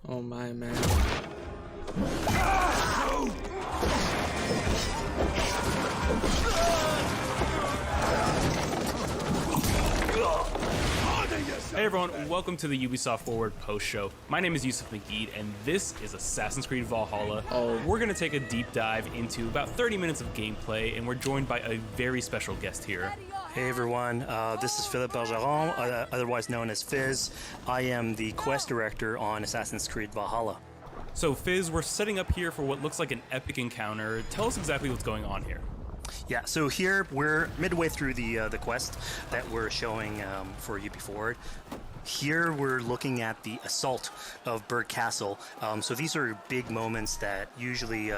Oh my man. Hey everyone, welcome to the Ubisoft Forward Post Show. My name is Yusuf McGee, and this is Assassin's Creed Valhalla. We're going to take a deep dive into about 30 minutes of gameplay, and we're joined by a very special guest here. Hey everyone, this is Philippe Bergeron, otherwise known as Fizz. I am the quest director on Assassin's Creed Valhalla. So Fizz, we're setting up here for what looks like an epic encounter. Tell us exactly what's going on here. Yeah, so here we're midway through the quest that we're showing for Ubi Forward. Here we're looking at the assault of Berg Castle. So these are big moments that usually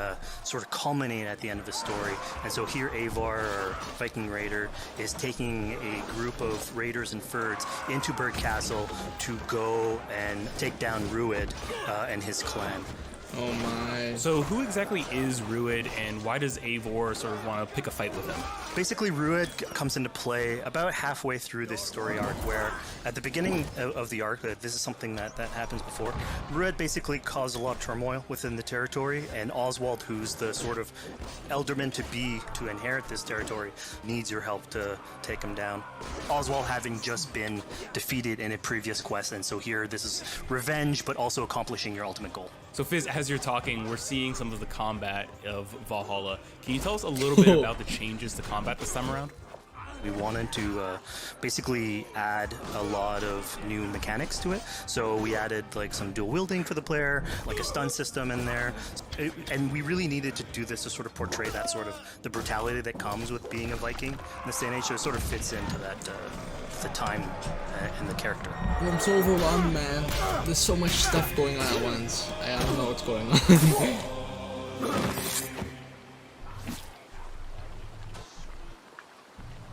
sort of culminate at the end of the story. And so here Eivor, our Viking raider, is taking a group of raiders and Fyrds into Berg Castle to go and take down Rued and his clan. Oh my. So who exactly is Rued, and why does Eivor sort of want to pick a fight with him? Basically, Rued comes into play about halfway through this story arc, where at the beginning of the arc, this is something that happens before, Rued basically caused a lot of turmoil within the territory, and Oswald, who's the sort of elderman to inherit this territory, needs your help to take him down. Oswald having just been defeated in a previous quest, and so here this is revenge, but also accomplishing your ultimate goal. So Fizz, as you're talking, we're seeing some of the combat of Valhalla. Can you tell us a little bit about the changes to combat this time around? We wanted to basically add a lot of new mechanics to it. So we added like some dual wielding for the player, like a stun system in there. And we really needed to do this to sort of portray that sort of the brutality that comes with being a Viking in this day and age. So it sort of fits into that the time and the character. I'm so overwhelmed, man. There's so much stuff going on at once. I don't know what's going on.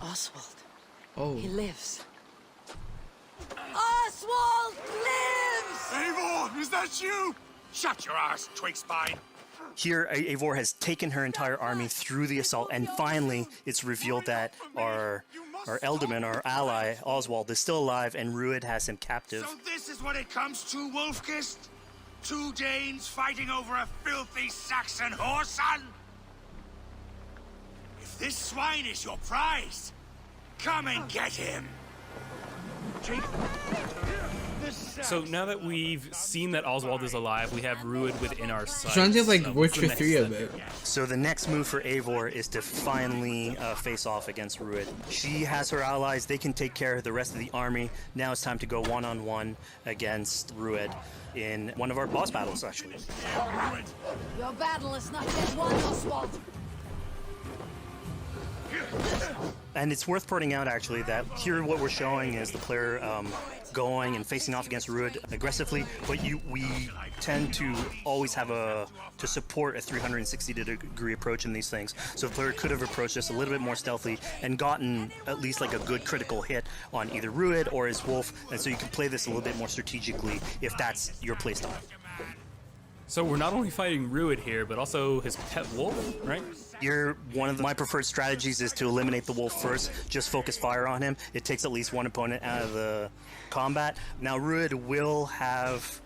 Oswald. Oh. He lives. Oswald lives! Eivor, is that you? Shut your arse, twig spine. Here, Eivor has taken her entire army through the assault, and finally it's revealed that our Elderman, our ally, Oswald, is still alive, and Rued has him captive. So this is what it comes to, Wolfkist? Two Danes fighting over a filthy Saxon whoreson? If this swine is your prize, come and get him. So now that we've seen that Oswald is alive, we have Rued within our sights. Trying to like What's the Witcher next 3 a step bit. here? So the next move for Eivor is to finally face off against Rued. She has her allies, they can take care of the rest of the army. Now it's time to go one-on-one against Rued in one of our boss battles, actually. Your battle is not yet won, Oswald. And it's worth pointing out, actually, that here what we're showing is the player going and facing off against Rued aggressively, but we tend to always have to support a 360-degree approach in these things. So the player could have approached this a little bit more stealthily and gotten at least like a good critical hit on either Rued or his wolf, and so you can play this a little bit more strategically if that's your playstyle. So we're not only fighting Rued here, but also his pet wolf, right? Here, one of my preferred strategies is to eliminate the wolf first, just focus fire on him. It takes at least one opponent out of the combat. Now, Rued will have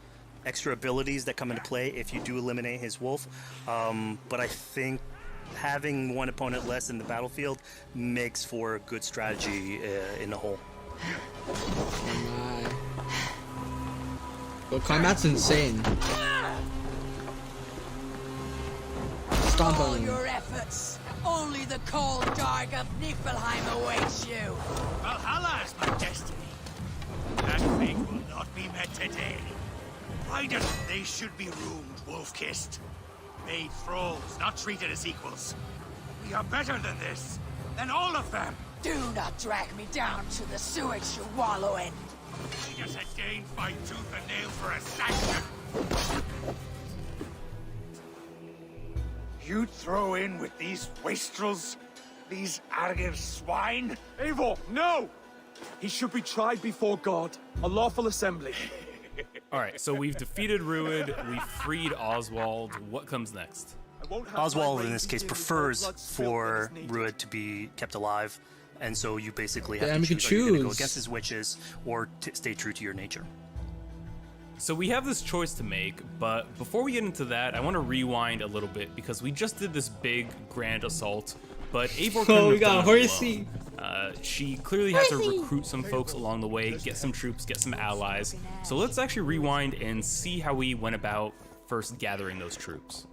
extra abilities that come into play if you do eliminate his wolf, but I think having one opponent less in the battlefield makes for a good strategy in the whole. Oh my. Well, combat's insane. Stomp All on him. your efforts. Only the cold dark of Niflheim awaits you. Valhalla is my destiny. That fate will not be met today. Why doesn't they should be roomed, Wolf-kissed? Made thralls, not treated as equals. We are better than this. Than all of them. Do not drag me down to the sewage you wallow in. We just a Dane fight tooth and nail for a Saxon. You'd throw in with these wastrels? These argive swine? Eivor, no! He should be tried before God, a lawful assembly. All right, so we've defeated Rued, we freed Oswald. What comes next? Oswald, in this case, prefers for Rued to be kept alive, and so you basically have to choose. Are you going to go against his wishes or stay true to your nature? So we have this choice to make, but before we get into that, I want to rewind a little bit because we just did this big grand assault, but Eivor couldn't Oh, we have got done a it horsey. alone. She clearly had to recruit some folks along the way, get some troops, get some allies. So let's actually rewind and see how we went about first gathering those troops.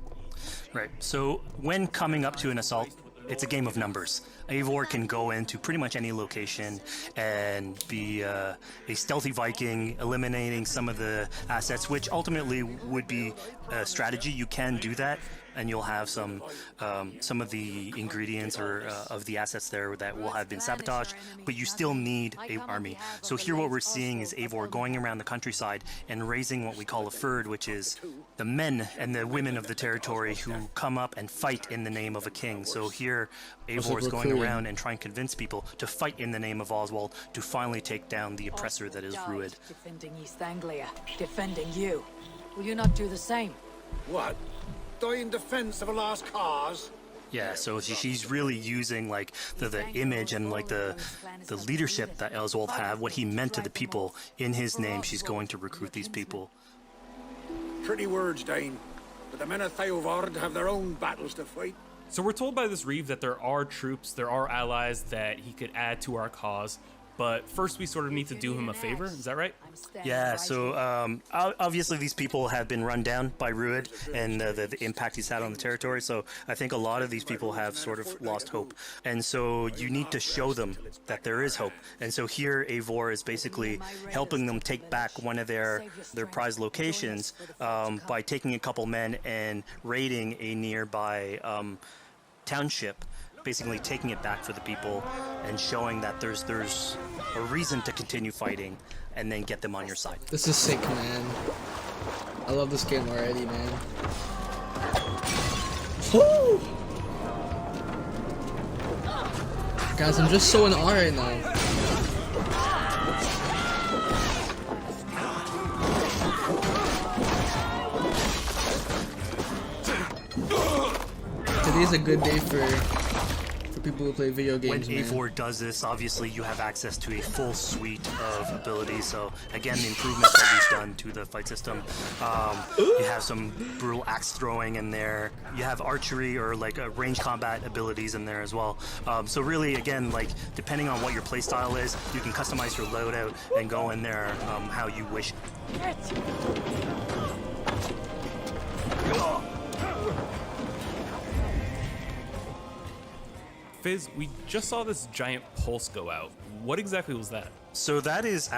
Right. So when coming up to an assault, it's a game of numbers. Eivor can go into pretty much any location and be a stealthy Viking, eliminating some of the assets, which ultimately would be a strategy. You can do that, and you'll have some of the ingredients or of the assets there that will have been sabotaged, but you still need an army. So here what we're seeing is Eivor going around the countryside and raising what we call a fyrd, which is the men and the women of the territory who come up and fight in the name of a king. So here Eivor is going around and trying to convince people to fight in the name of Oswald to finally take down the oppressor that is Rued. Defending East Anglia, defending you. Will you not do the same? What? Die in defense of a lost cause? Yeah, so she's really using like the image and like the leadership that Oswald had, what he meant to the people in his name. She's going to recruit these people. Pretty words, Dane. But the men of Theovard have their own battles to fight. So we're told by this Reeve that there are troops, there are allies that he could add to our cause, but first we sort of need to do him a favor, is that right? Yeah, so obviously these people have been run down by Rued and the impact he's had on the territory, so I think a lot of these people have sort of lost hope. And so you need to show them that there is hope. And so here Eivor is basically helping them take back one of their prized locations by taking a couple men and raiding a nearby township, basically taking it back for the people and showing that there's a reason to continue fighting and then get them on your side. This is sick, man. I love this game already, man. Woo! Guys, I'm just so in awe right now. Today's a good day for people who play video games. When Eivor does this, obviously you have access to a full suite of abilities. So again, the improvements that he's done to the fight system. You have some brutal axe throwing in there. You have archery or like range combat abilities in there as well. So really, again, like depending on what your playstyle is, you can customize your loadout and go in there how you wish. Fizz, we just saw this giant pulse go out. What exactly was that? So that is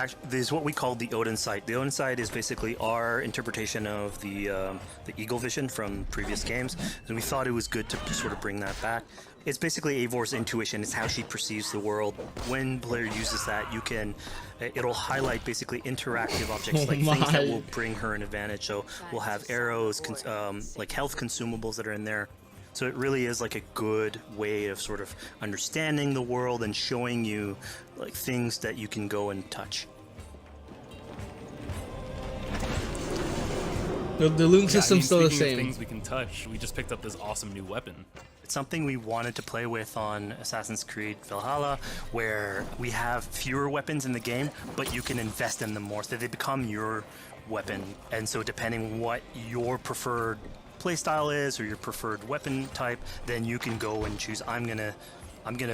what we call the Odin sight. The Odin sight is basically our interpretation of the eagle vision from previous games, and we thought it was good to sort of bring that back. It's basically Eivor's intuition. It's how she perceives the world. When player uses that, it'll highlight basically interactive objects, like things that will bring her an advantage. So we'll have arrows, like health consumables that are in there. So it really is like a good way of sort of understanding the world and showing you like things that you can go and touch. The loot system's still the same. Things we can touch. We just picked up this awesome new weapon. It's something we wanted to play with on Assassin's Creed Valhalla, where we have fewer weapons in the game, but you can invest in them more, so they become your weapon. And so depending what your preferred playstyle is or your preferred weapon type, then you can go and choose, I'm gonna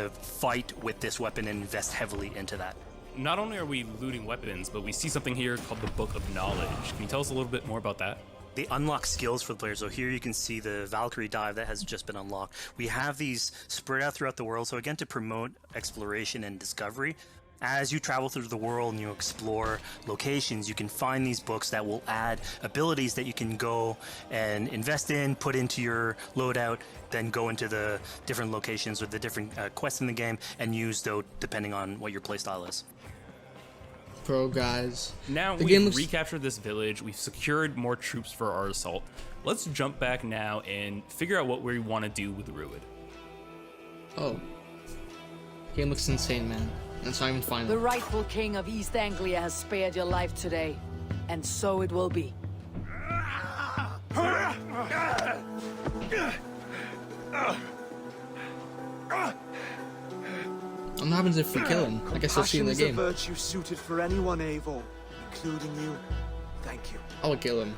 fight with this weapon and invest heavily into that. Not only are we looting weapons, but we see something here called the Book of Knowledge. Can you tell us a little bit more about that? They unlock skills for the players. So here you can see the Valkyrie dive that has just been unlocked. We have these spread out throughout the world, so again, to promote exploration and discovery. As you travel through the world and you explore locations, you can find these books that will add abilities that you can go and invest in, put into your loadout, then go into the different locations with the different quests in the game and use those depending on what your playstyle is. Bro, guys. Now we've recaptured this village, we've secured more troops for our assault. Let's jump back now and figure out what we want to do with Rued. Oh. The game looks insane, man. It's not even final. The rightful king of East Anglia has spared your life today, and so it will be. What happens if we kill him? I guess we'll see in the game. Compassion is a virtue suited for anyone, Eivor, including you. Thank I would kill him.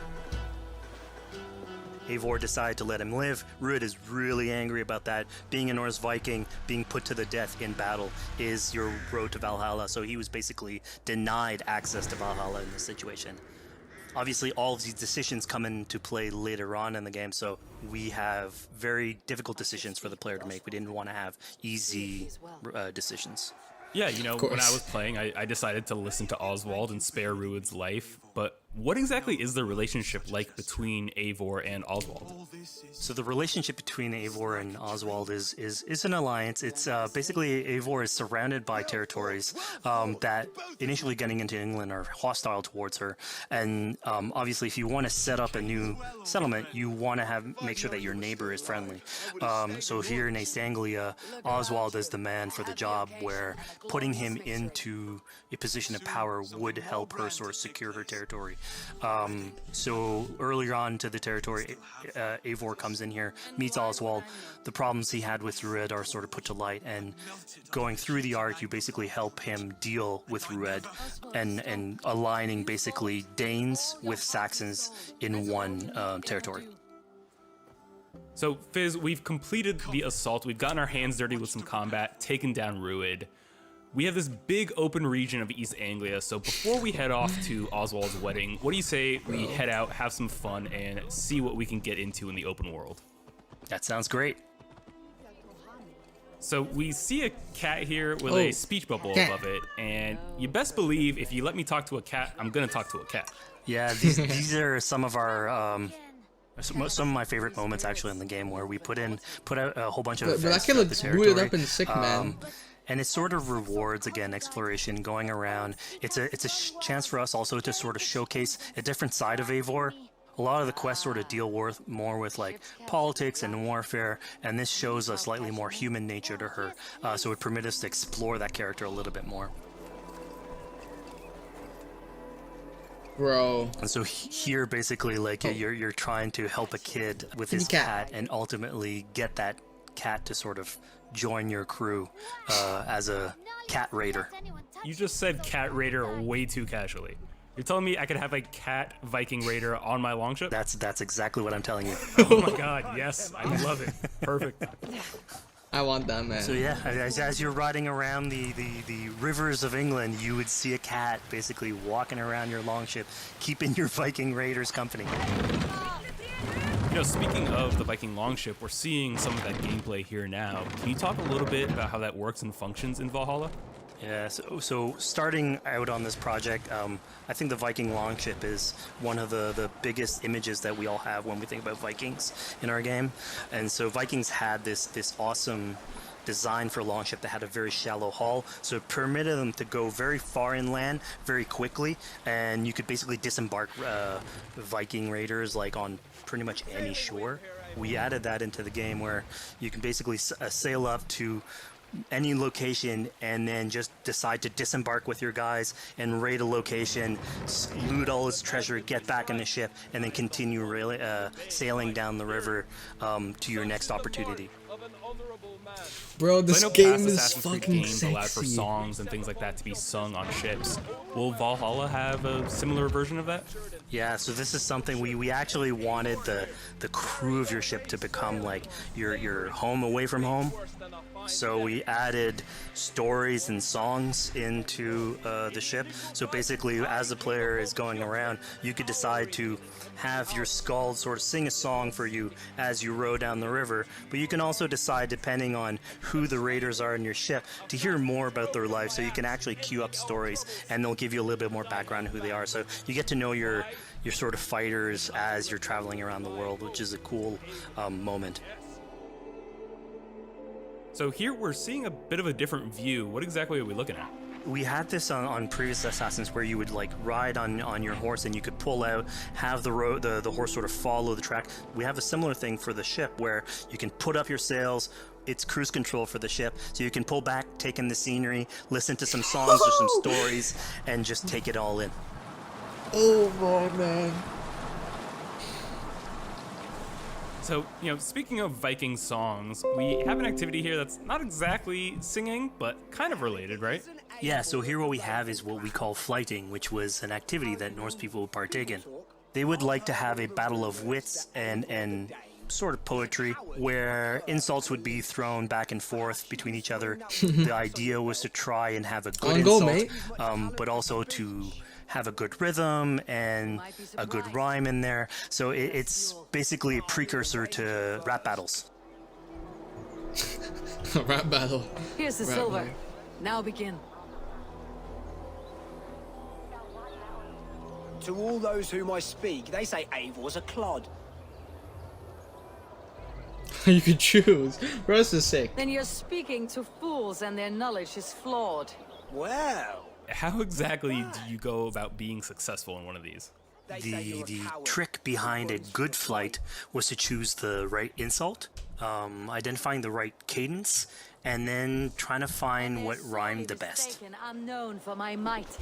Eivor decided to let him live. Ruud is really angry about that. Being a Norse Viking, being put to the death in battle is your road to Valhalla. So he was basically denied access to Valhalla in this situation. Obviously, all of these decisions come into play later on in the game, so we have very difficult decisions for the player to make. We didn't want to have easy decisions. Yeah, you know, when I was playing, I decided to listen to Oswald and spare Ruud's life, but what exactly is the relationship like between Eivor and Oswald? So the relationship between Eivor and Oswald is an alliance. It's basically Eivor is surrounded by territories that initially getting into England are hostile towards her, and obviously if you want to set up a new settlement, you want to make sure that your neighbor is friendly. So here in East Anglia, Oswald is the man for the job, where putting him into a position of power would help her sort of secure her territory. So earlier on to the territory, Eivor comes in here, meets Oswald. The problems he had with Ruud are sort of put to light, and going through the arc, you basically help him deal with Ruud and aligning basically Danes with Saxons in one territory. So, Fizz, we've completed the assault. We've gotten our hands dirty with some combat, taken down Ruud. We have this big open region of East Anglia, so before we head off to Oswald's wedding, what do you say we head out, have some fun, and see what we can get into in the open world? That sounds great. So we see a cat here with a speech bubble above it, and you best believe if you let me talk to a cat, I'm gonna talk to a cat. Yeah, these are some of our some of my favorite moments actually in the game, where we put out a whole bunch of But that events kid throughout the looks territory. booted up and sick, man. And it sort of rewards, again, exploration, going around. It's a chance for us also to sort of showcase a different side of Eivor. A lot of the quests sort of deal more with like politics and warfare, and this shows a slightly more human nature to her. So it permits us to explore that character a little bit more. Bro. And so here, basically, like you're trying to help a kid with his cat, and ultimately get that cat to sort of join your crew as a cat raider. You just said cat raider way too casually. You're telling me I could have a cat Viking raider on my longship? That's exactly what I'm telling you. Oh my god, yes, I love it. Perfect. I want that, man. So yeah, as you're riding around the rivers of England, you would see a cat basically walking around your longship, keeping your Viking raiders company. You know, speaking of the Viking longship, we're seeing some of that gameplay here now. Can you talk a little bit about how that works and functions in Valhalla? Yeah, so starting out on this project, I think the Viking longship is one of the biggest images that we all have when we think about Vikings in our game. And so Vikings had this awesome design for longship that had a very shallow hull, so it permitted them to go very far inland very quickly, and you could basically disembark Viking raiders like on pretty much any shore. We added that into the game, where you can basically sail up to any location and then just decide to disembark with your guys and raid a location, loot all its treasure, get back in the ship, and then continue sailing down the river to your next opportunity. Bro, this game is fucking sexy. Allowed for songs and things like that to be sung on ships. Will Valhalla have a similar version of that? Yeah, so this is something we actually wanted the crew of your ship to become like your home away from home. So we added stories and songs into the ship. So basically, as the player is going around, you could decide to have your skald sort of sing a song for you as you row down the river. But you can also decide, depending on who the raiders are in your ship, to hear more about their life. So you can actually queue up stories, and they'll give you a little bit more background on who they are. So you get to know your sort of fighters as you're traveling around the world, which is a cool moment. So here we're seeing a bit of a different view. What exactly are we looking at? We had this on previous Assassins, where you would like ride on your horse, and you could pull out, have the horse sort of follow the track. We have a similar thing for the ship, where you can put up your sails. It's cruise control for the ship, so you can pull back, take in the scenery, listen to some songs or some stories, and just take it all in. Oh my man. So, you know, speaking of Viking songs, we have an activity here that's not exactly singing, but kind of related, right? Yeah, so here what we have is what we call flighting, which was an activity that Norse people would partake in. they would like to have a battle of wits and sort of poetry where insults would be thrown back and forth between each other. The idea was to try and have a good go, insult, mate. but also to have a good rhythm and a good rhyme in there. So it's basically a precursor to rap battles. Rap battle. Here's the Rap silver. battle. Now begin. To all those whom I speak, they say Eivor's a clod. You could choose. Rest is sick. Then you're speaking to fools and their knowledge is flawed. Well, How exactly do you go about being successful in one of these? The trick behind a good flight was to choose the right insult, identifying the right cadence, and then trying to find what rhymed the best. I'm known for my might.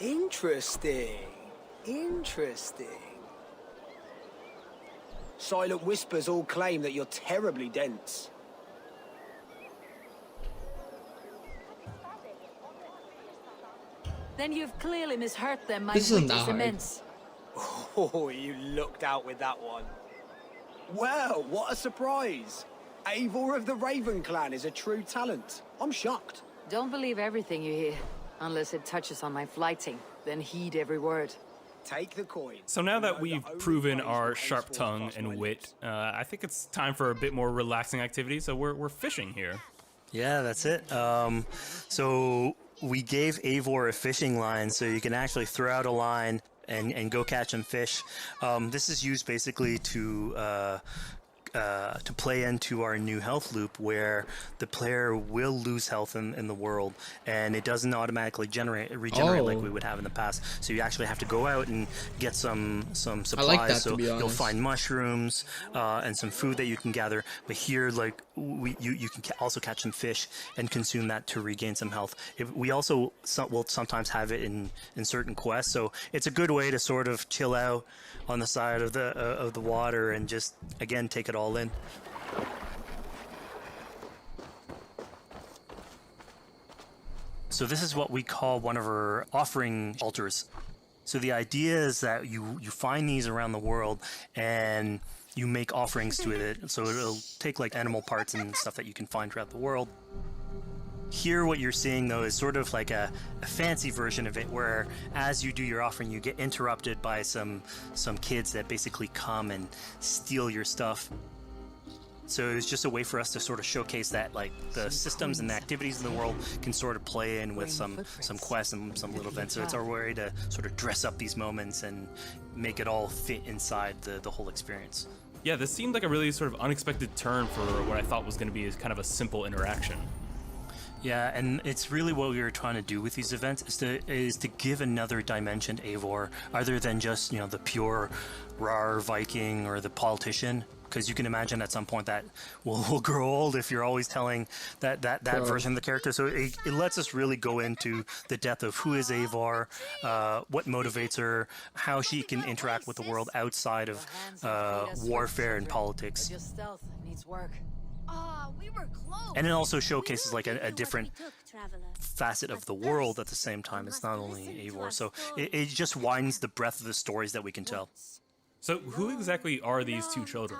interesting. Interesting. Silent whispers all claim that you're terribly dense. Then you've clearly misheard them. My This wit isn't that is hard. immense. Oh, you lucked out with that one. Well, what a surprise. Eivor of the Raven Clan is a true talent. I'm shocked. Don't believe everything you hear, unless it touches on my flighting. Then heed every word. Take the coin. So now that we've proven our sharp tongue and wit, I think it's time for a bit more relaxing activity. So we're fishing here. Yeah, that's it. So we gave Eivor a fishing line so you can actually throw out a line and go catch some fish. This is used basically to play into our new health loop where the player will lose health in the world and it doesn't automatically regenerate like we would have in the past. So you actually have to go out and get some supplies. like that, so to be you'll honest. find mushrooms and some food that you can gather. But here, like you can also catch some fish and consume that to regain some health. We also will sometimes have it in certain quests. So it's a good way to sort of chill out on the side of the water and just again take it all in. So this is what we call one of our offering altars. So the idea is that you find these around the world and you make offerings to it. So it'll take like animal parts and stuff that you can find throughout the world. Here what you're seeing though is sort of like a fancy version of it where as you do your offering you get interrupted by some kids that basically come and steal your stuff. So it's just a way for us to sort of showcase that like the systems and the activities in the world can sort of play in with some quests and some little events. So it's our way to sort of dress up these moments and make it all fit inside the whole experience. Yeah, this seemed like a really sort of unexpected turn for what I thought was going to be kind of a simple interaction. Yeah, and it's really what we were trying to do with these events is to give another dimension to Eivor, other than just, you know, the pure rar Viking or the politician. Because you can imagine at some point that will grow old if you're always telling that version of the character. So it lets us really go into the depth of who is Eivor, what motivates her, how she can interact with the world outside of warfare and politics. Your stealth needs work. We were close. And it also showcases like a different facet of the world at the same time. It's not only Eivor. So it just widens the breadth of the stories that we can tell. So who exactly are these two children?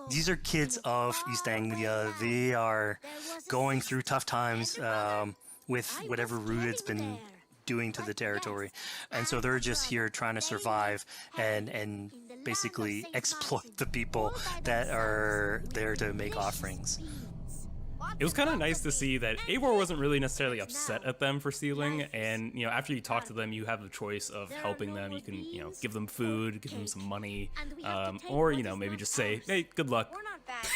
These are kids of East Anglia. They are going through tough times with whatever Rooted been doing to the territory. And so they're just here trying to survive and basically exploit the people that are there to make offerings. It was kind of nice to see that Eivor wasn't really necessarily upset at them for stealing, and, you know, after you talk to them, you have the choice of helping them. You can, you know, give them food, give them some money, or, you know, maybe just say, hey, good luck,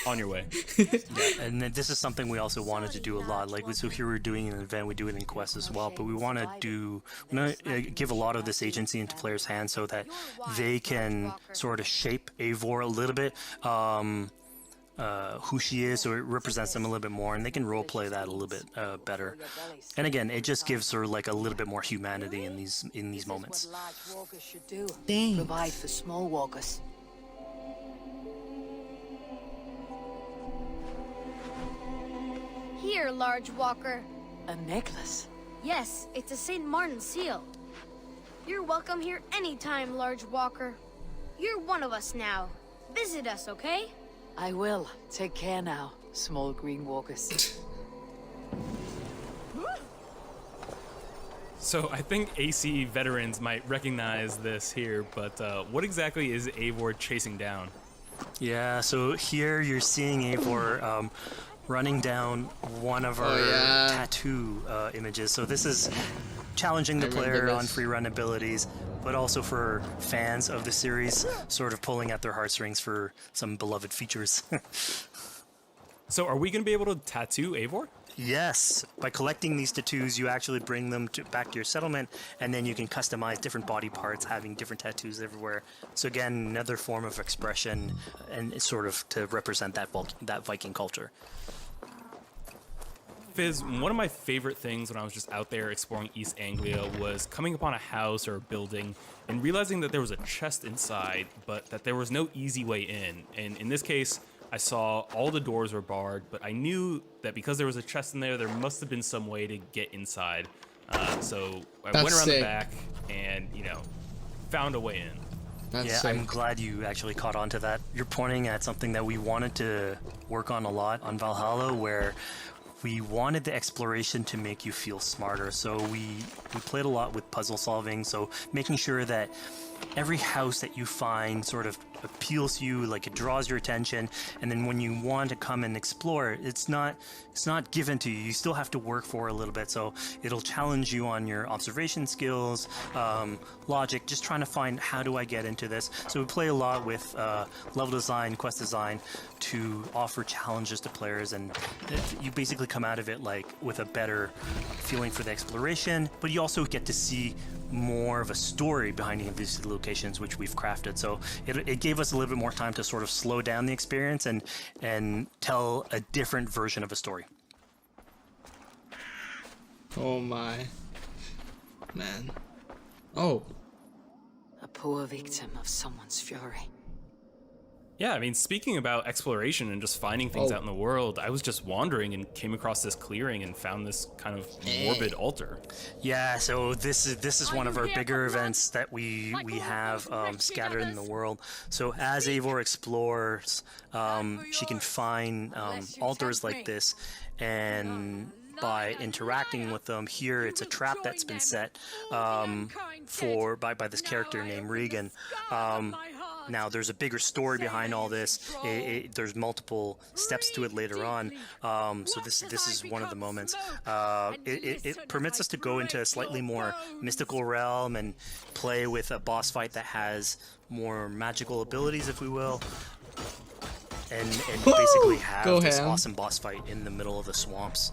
on your way. Yeah, and then this is something we also wanted to do a lot. Like, so here we're doing an event, we do it in quests as well, but we want to give a lot of this agency into players' hands so that they can sort of shape Eivor a little bit. Who she is, so it represents them a little bit more, and they can roleplay that a little bit better. And again, it just gives her like a little bit more humanity in these moments. Dang. Provide for small walkers. Here, large walker. A necklace. Yes, it's a St. Martin seal. You're welcome here anytime, Large Walker. You're one of us now. Visit us, okay? I will. Take care now, small green walkers. So I think AC veterans might recognize this here, but what exactly is Eivor chasing down? Yeah, so here you're seeing Eivor running down one of our tattoo images. So this is challenging the player on free run abilities, but also for fans of the series, sort of pulling at their heartstrings for some beloved features. So are we going to be able to tattoo Eivor? Yes, by collecting these tattoos, you actually bring them back to your settlement, and then you can customize different body parts, having different tattoos everywhere. So again, another form of expression, and it's sort of to represent that Viking culture. Fizz, one of my favorite things when I was just out there exploring East Anglia was coming upon a house or a building and realizing that there was a chest inside, but that there was no easy way in. And in this case, I saw all the doors were barred, but I knew that because there was a chest in there, there must have been some way to get inside. So I went around the back and, found a way in. Yeah, I'm glad you actually caught on to that. You're pointing at something that we wanted to work on a lot on Valhalla, where we wanted the exploration to make you feel smarter. So we played a lot with puzzle solving, so making sure that every house that you find sort of appeals to you, like it draws your attention, and then when you want to come and explore, it's not given to you. You still have to work for it a little bit, so it'll challenge you on your observation skills, logic, just trying to find how do I get into this. So we play a lot with level design, quest design to offer challenges to players, and you basically come out of it like with a better feeling for the exploration, but you also get to see more of a story behind these locations, which we've crafted. So it gave us a little bit more time to sort of slow down the experience and tell a different version of a story. Oh my. Man. Oh. A poor victim of someone's fury. Yeah, I mean, speaking about exploration and just finding things out in the world, I was just wandering and came across this clearing and found this kind of morbid altar. Yeah, so this is one of our bigger events that we have scattered in the world. So as Eivor explores, she can find altars like this, and by interacting with them, here it's a trap that's been set by this character named Regan. Now, there's a bigger story behind all this. There's multiple steps to it later on. So this is one of the moments. It permits us to go into a slightly more mystical realm and play with a boss fight that has more magical abilities, if we will. And basically have this awesome boss fight in the middle of the swamps.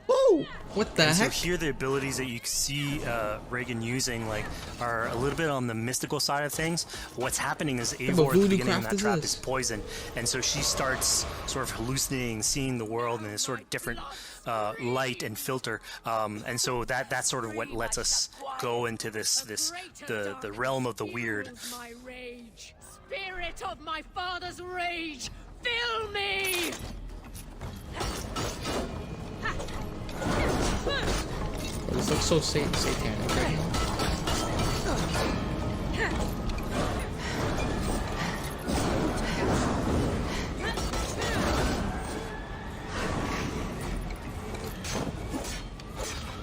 Whoa! What the heck? So here the abilities that you see Reagan using are a little bit on the mystical side of things. What's happening is Eivor at the beginning of that trap is poisoned, and so she starts sort of hallucinating, seeing the world in a sort of different light and filter, and so that's sort of what lets us go into the realm of the weird. My rage, spirit of my father's rage, fill me! This looks so satanic right now.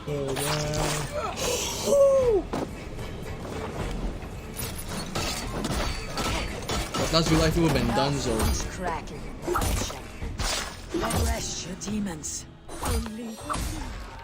Oh man. What does your life would have been done, so? Crackling. Arrest your demons.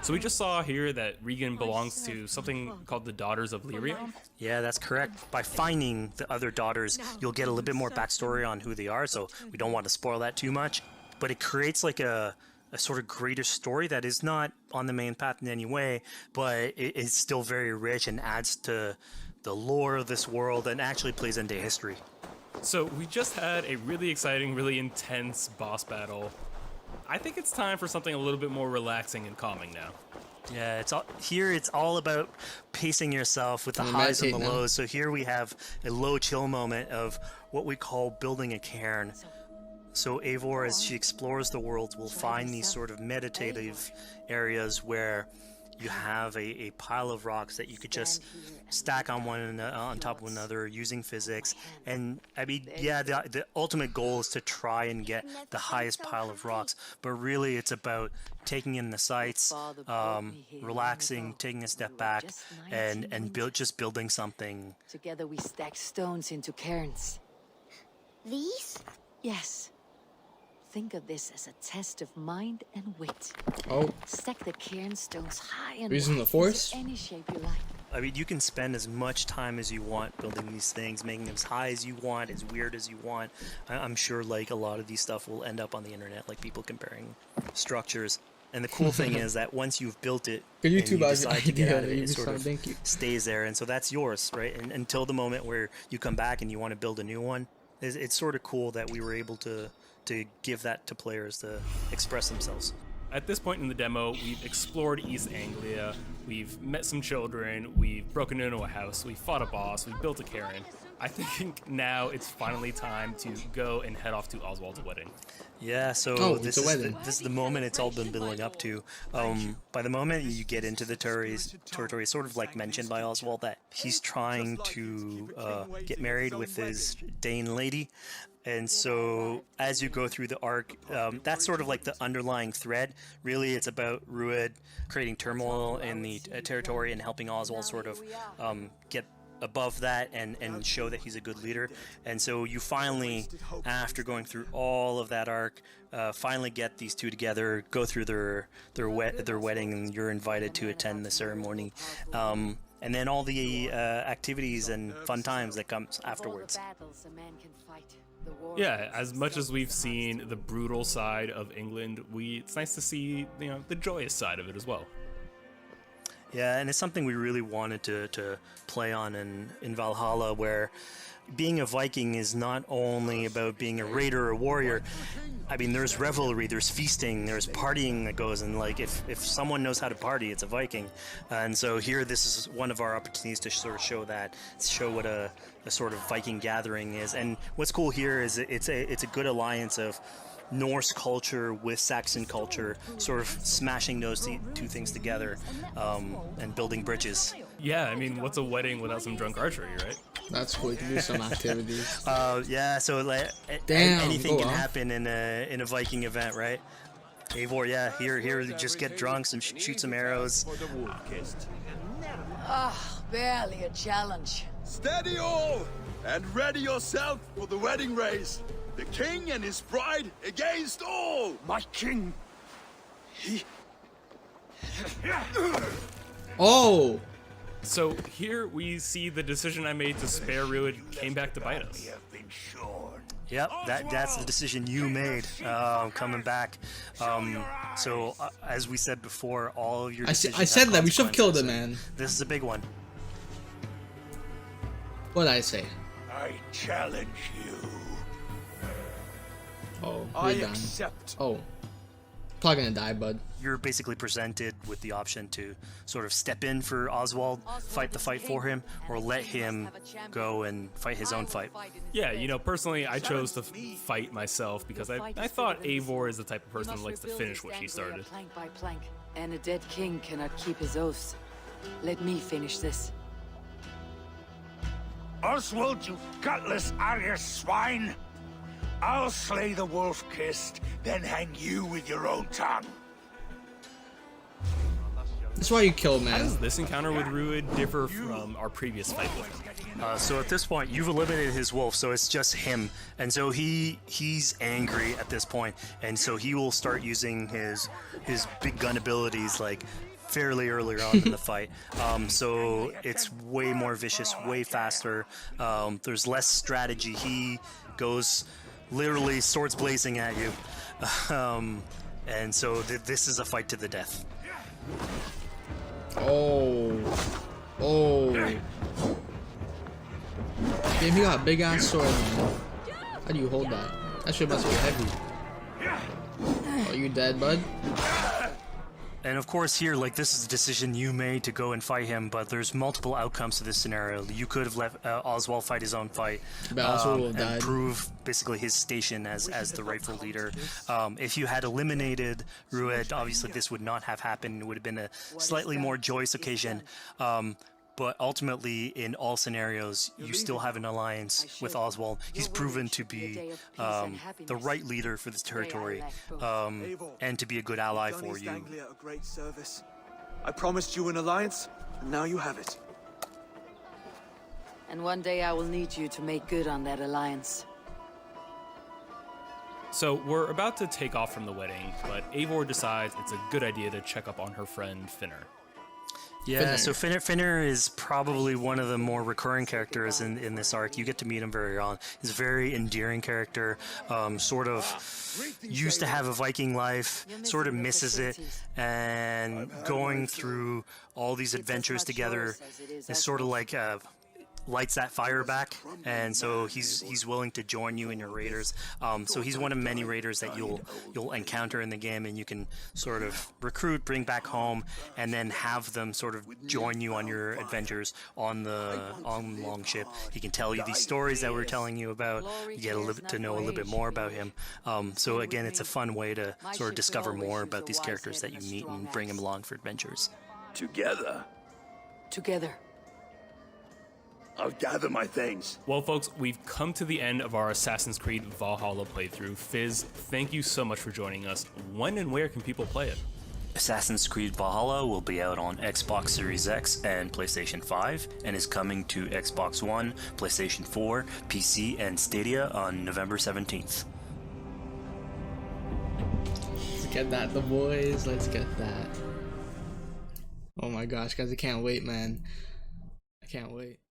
So we just saw here that Regan belongs to something called the Daughters of Lyria. Yeah, that's correct. By finding the other daughters, you'll get a little bit more backstory on who they are, so we don't want to spoil that too much. But it creates like a sort of greater story that is not on the main path in any way, but it is still very rich and adds to the lore of this world and actually plays into history. So we just had a really exciting, really intense boss battle. I think it's time for something a little bit more relaxing and calming now. Yeah, it's all about pacing yourself with the highs and the lows. So here we have a low chill moment of what we call building a cairn. So Eivor, as she explores the world, will find these sort of meditative areas where you have a pile of rocks that you could just stack on top of one another using physics. And I mean, yeah, the ultimate goal is to try and get the highest pile of rocks, but really it's about taking in the sights, relaxing, taking a step back, and just building something. Together we stack stones into cairns. These? Yes. Think of this as a test of mind and wit. Oh, Stack the cairn stones high and using the wide force? into any shape you like. I mean, you can spend as much time as you want building these things, making them as high as you want, as weird as you want. I'm sure, like, a lot of these stuff will end up on the internet, like people comparing structures. And the cool thing is that once you've built it, good and YouTube you decide to get idea, out of it, it sort Ubisoft, of thank you. stays there, and so that's yours, right? And until the moment where you come back and you want to build a new one, it's sort of cool that we were able to give that to players to express themselves. At this point in the demo, we've explored East Anglia, we've met some children, we've broken into a house, we fought a boss, we built a cairn. I think now it's finally time to go and head off to Oswald's wedding. Yeah, so this is the moment it's all been building up to. By the moment you get into the territory, it's sort of like mentioned by Oswald that he's trying to get married with his Dane lady. And so as you go through the arc, that's sort of like the underlying thread. Really, it's about Rued creating turmoil in the territory and helping Oswald sort of get above that and show that he's a good leader. And so you finally, after going through all of that arc, finally get these two together, go through their wedding, and you're invited to attend the ceremony. And then all the activities and fun times that comes afterwards. Yeah, as much as we've seen the brutal side of England, it's nice to see, you know, the joyous side of it as well. Yeah, and it's something we really wanted to play on in Valhalla, where being a Viking is not only about being a raider or a warrior. I mean, there's revelry, there's feasting, there's partying that goes, and like if someone knows how to party, it's a Viking. And so here, this is one of our opportunities to sort of show what a sort of Viking gathering is. And what's cool here is it's a good alliance of Norse culture with Saxon culture, sort of smashing those two things together, and building bridges. Yeah, I mean, what's a wedding without some drunk archery, right? That's cool. You can do some activities. Yeah, so like anything can happen in a Viking event, right? Eivor, yeah, here, just get drunk, shoot some arrows. Barely a challenge. Steady all, and ready yourself for the wedding race. The king and his bride against all! My king! Oh! So here we see the decision I made to spare Rued came back to bite us. Yep, that's the decision you made, coming back. So as we said before, all of your decisions I said that we should have killed him, so man. This is a big one. What did I say? I challenge you. Oh, I you're done. accept. Oh, probably gonna die, bud. You're basically presented with the option to sort of step in for Oswald, fight the fight for him, or let him go and fight his own fight. Yeah, you know, personally, I chose to fight myself because I thought Eivor is the type of person that likes to finish what she started. Plank by plank, and a dead king cannot keep his oaths. Let me finish this. Oswald, you gutless Arya swine! I'll slay the wolf-kissed, then hang you with your own tongue. That's why you killed, How man. does this encounter with Rued differ from our previous fight with him? So at this point, you've eliminated his wolf, so it's just him. And so he's angry at this point, and so he will start using his big gun abilities like fairly earlier on in the fight. So it's way more vicious, way faster. There's less strategy. He goes literally swords blazing at you. And so this is a fight to the death. Oh. Damn, you got a big ass sword, man. How do you hold that? That shit must be heavy. Are you dead, bud? And of course here, like, this is a decision you made to go and fight him, but there's multiple outcomes to this scenario. You could have let Oswald fight his own fight and prove basically his station as the rightful leader. If you had eliminated Rued, obviously this would not have happened. It would have been a slightly more joyous occasion. But ultimately, in all scenarios, you still have an alliance with Oswald. He's proven to be the right leader for this territory, and to be a good ally for you. A great service. I promised you an alliance, and now you have it. And one day I will need you to make good on that alliance. So we're about to take off from the wedding, but Eivor decides it's a good idea to check up on her friend Finner. Yeah, so Finner is probably one of the more recurring characters in this arc. You get to meet him very early on. He's a very endearing character, sort of used to have a Viking life, sort of misses it, and going through all these adventures together is sort of like lights that fire back, and so he's willing to join you in your raiders. So he's one of many raiders that you'll encounter in the game, and you can sort of recruit, bring back home, and then have them sort of join you on your adventures on the Longship. He can tell you these stories that we're telling you about. You get to know a little bit more about him. So again, it's a fun way to sort of discover more about these characters that you meet and bring them along for adventures. Together. I'll gather my things. Well, folks, we've come to the end of our Assassin's Creed Valhalla playthrough. Fizz, thank you so much for joining us. When and where can people play it? Assassin's Creed Valhalla will be out on Xbox Series X and PlayStation 5, and is coming to Xbox One, PlayStation 4, PC, and Stadia on November 17th. Let's get that, the boys. Let's get that. Oh my gosh, guys, I can't wait, man. I can't wait.